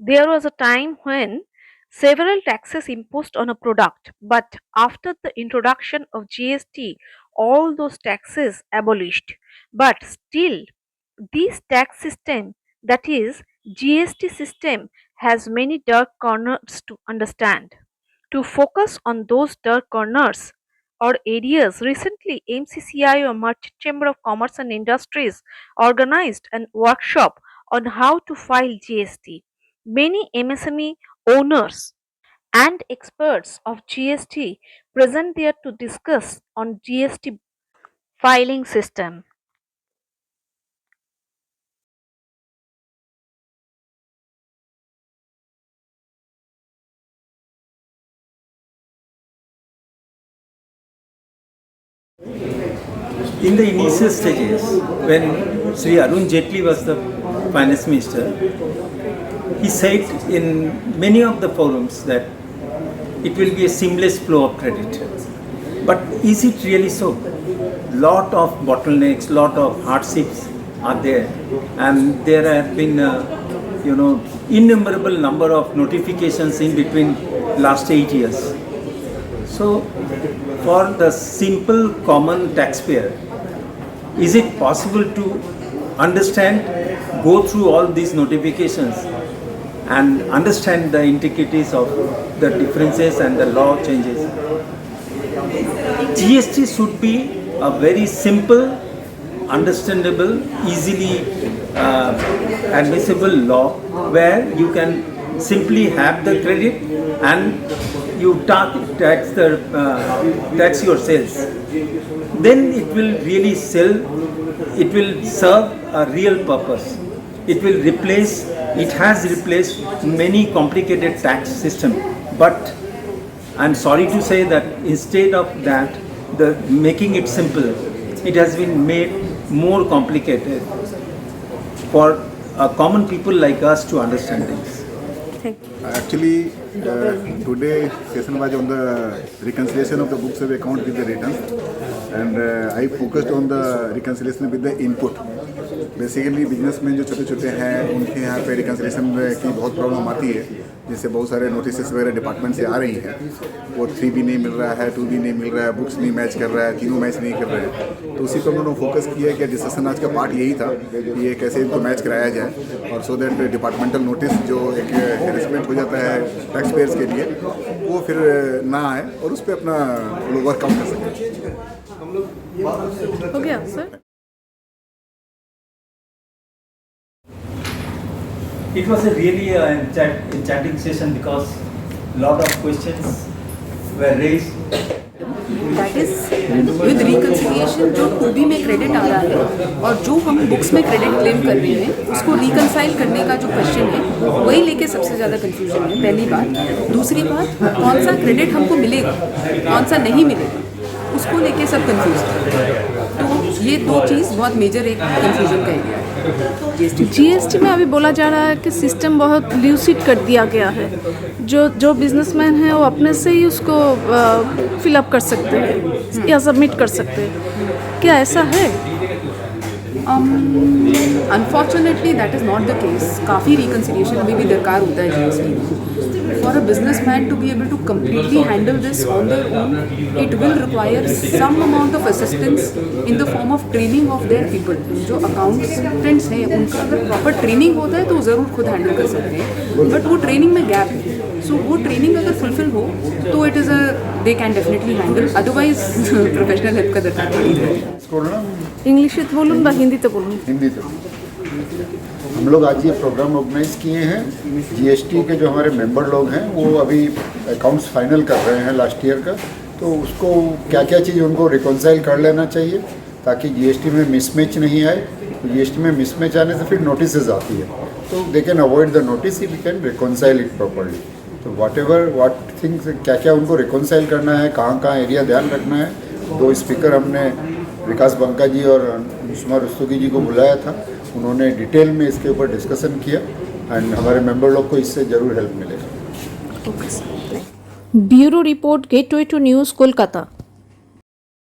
There was a time when several taxes imposed on a product, but after the introduction of GST, all those taxes abolished. But still, this tax system, that is GST system, has many dark corners to understand. To focus on those dark corners or areas, recently MCCI or Merchant Chamber of Commerce and Industries organized a workshop on how to file GST. Many MSME owners and experts of GST present there to discuss on GST filing system. In the initial stages, when Sri Arun Jaitley was the finance minister, he said in many of the forums that it will be a seamless flow of credit. But is it really so? Lot of bottlenecks, lot of hardships are there, and there have been, innumerable number of notifications in between last 8 years. So, for the simple common taxpayer, is it possible to understand, go through all these notifications and understand the intricacies of the differences and the law changes? GST should be a very simple, understandable, easily admissible law where you can simply have the credit and you tax your sales. Then it will really it will serve a real purpose. It has replaced many complicated tax system. But I'm sorry to say that instead of that, making it simple, it has been made more complicated for common people like us to understand things. Actually, today session was on the reconciliation of the books of account with the returns, and I focused on the reconciliation with the input. Basically businessman जो छोटे छोटे हैं उनके यहाँ पे reconciliation की बहुत problem आती है, जिससे बहुत सारे नोटिस वगैरह डिपार्टमेंट से आ रही हैं। वो 3 भी नहीं मिल रहा है, 2 भी नहीं मिल रहा है, बुक्स नहीं मैच कर रहा है, तीनों मैच नहीं कर रहे हैं। तो उसी पर उन्होंने फोकस किया कि डिस्कशन आज का पार्ट यही था कि ये कैसे इनको मैच कराया जाए, और सो दैट डिपार्टमेंटल नोटिस जो एक हेरेसमेंट हो जाता है टैक्स पेयर्स के लिए, वो फिर ना आए और उस पर अपना लोग वर्कआउट कर सकें। हो गया sir? It was a really enchanting session because a lot of questions were raised. That is with reconciliation जो OB में क्रेडिट आ रहा है और जो हम बुक्स में क्रेडिट क्लेम कर रहे हैं उसको रिकनसाइल करने का जो क्वेश्चन है वही लेके सबसे ज़्यादा कंफ्यूजन है, पहली बात। दूसरी बात, कौन सा क्रेडिट हमको मिलेगा, कौन सा नहीं मिलेगा, उसको लेके सब कंफ्यूज है। तो ये दो चीज़ बहुत मेजर एक कंफ्यूजन का एरिया है। जीएसटी में अभी बोला जा रहा है कि सिस्टम बहुत ल्यूसिड कर दिया गया है, जो बिजनेसमैन हैं वो अपने से ही उसको फिलअप कर सकते हैं या सबमिट कर सकते हैं। क्या ऐसा है? Unfortunately that is not the case. काफ़ी रिकन्सिलिएशन अभी भी दरकार होता है जीएसटी में। For a business man to be able to completely handle this on their own, it will require some amount of assistance in the form of training of their people. जो accountants हैं उनका अगर proper training होता है तो ज़रूर खुद handle कर सकते हैं, बट वो ट्रेनिंग में गैप है। सो वो ट्रेनिंग अगर फुलफिल हो तो it is they can definitely handle, otherwise professional help का दरकार पड़ेगी। इंग्लिश बोलूँ ना हिंदी तो बोलूँ? हिंदी तो हम लोग आज ये प्रोग्राम ऑर्गेनाइज किए हैं। जीएसटी के जो हमारे मेंबर लोग हैं वो अभी अकाउंट्स फाइनल कर रहे हैं लास्ट ईयर का, तो उसको क्या क्या चीज़ उनको रिकॉन्साइल कर लेना चाहिए ताकि जीएसटी में मिसमैच नहीं आए। तो जीएसटी में मिसमैच आने से फिर नोटिसेज आती है, तो they can avoid the notice if you can reconcile it properly. तो व्हाट थिंग्स क्या क्या उनको रिकॉन्साइल करना है, कहाँ कहाँ एरिया ध्यान रखना है। 2 स्पीकर हमने विकास बंका जी और अनुष्मा रुस्तुगी जी को बुलाया था, उन्होंने डिटेल में इसके ऊपर डिस्कशन किया, एंड हमारे मेंबर लोग को इससे ज़रूर हेल्प मिलेगा। Bureau report, gateway to news, Kolkata.